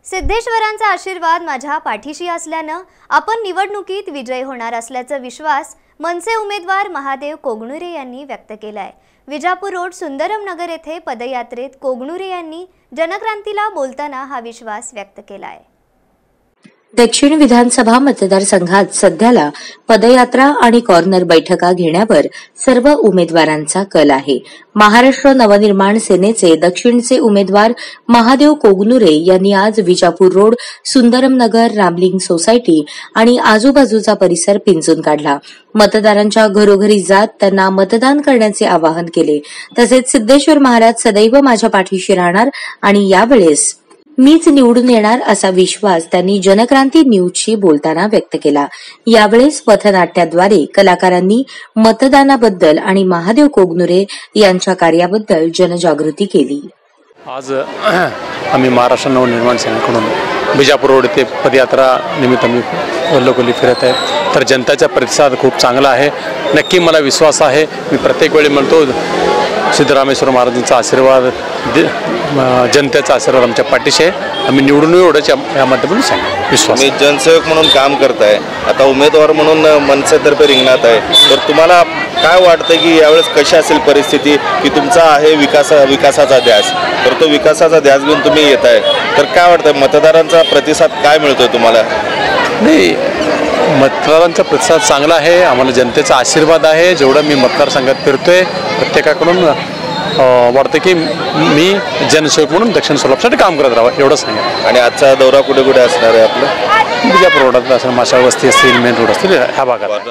सिद्धेश्वरांचा आशीर्वाद माझ्या पाठीशी असल्यानं आपण निवडणुकीत विजयी होणार असल्याचा विश्वास मनसे उमेदवार महादेव कोगनुरे यांनी व्यक्त केलाय। विजापूर रोड सुंदरम नगर येथे पदयात्रेत कोगनुरे यांनी जनक्रांतीला बोलताना हा विश्वास व्यक्त केलाय। दक्षिण विधानसभा मतदारसंघात सध्याला पदयात्रा आणि कॉर्नर बैठका घेण्यावर सर्व उमेदवारांचा कल आहे। महाराष्ट्र नवनिर्माण सेनेचे दक्षिणचे उमेदवार महादेव कोगनुरे यांनी आज विजापूर रोड सुंदरम नगर रामलिंग सोसायटी आणि आजूबाजूचा परिसर पिंजून काढला। मतदारांच्या घरोघरी जात त्यांना मतदान करण्याचे आवाहन केले। तसेच सिद्धेश्वर महाराज सदैव माझ्या पाठीशी राहणार आणि यावेळेस मीच निवडून येणार असा विश्वास त्यांनी जनक्रांती न्यूजशी बोलताना व्यक्त केला। यावेळेस पथनाट्याद्वारे कलाकारांनी मतदानाबद्दल आणि महादेव कोगनुरे यांच्या कार्याबद्दल जनजागृती केली। आज आम्ही महाराष्ट्र नवनिर्माण सेनेकडून विजापूर रोड येथे पदयात्रा निमित्त मी गल्लोगल्ली फिरत आहे, तर जनतेचा प्रतिसाद खूप चांगला आहे। नक्की मला विश्वास आहे, मी प्रत्येक वेळी म्हणतो सिद्धरामेश्वर महाराजांचा आशीर्वाद, जनतेचा आशीर्वाद आमच्या पाठीशी आहे। आम्ही निवडून एवढंच या माध्यमातून सांगतो विश्वास। मी जनसेवक म्हणून काम करताय, आता उमेदवार म्हणून मनसेतर्फे रिंगणात आहे, तर तुम्हाला काय वाटतं की यावेळेस कशी असेल परिस्थिती की तुमचा आहे विकासाचा ध्यास, तर तो विकासाचा ध्यास घेऊन तुम्ही येत आहे, तर काय वाटतं मतदारांचा प्रतिसाद काय मिळतोय तुम्हाला? नाही, मतदारांचा प्रतिसाद चांगला आहे, आम्हाला जनतेचा आशीर्वाद आहे। जेवढं मी मतदारसंघात फिरतोय प्रत्येकाकडून वाटतं की मी जनसेवक म्हणून दक्षिण सोलापूरसाठी काम करत राहावं, एवढंच नाही। आणि आजचा दौरा कुठे कुठे असणार आहे आपलं? विजापूर रोडात असं माशा वस्ती असतील, मेन रोड असतील ह्या भागात।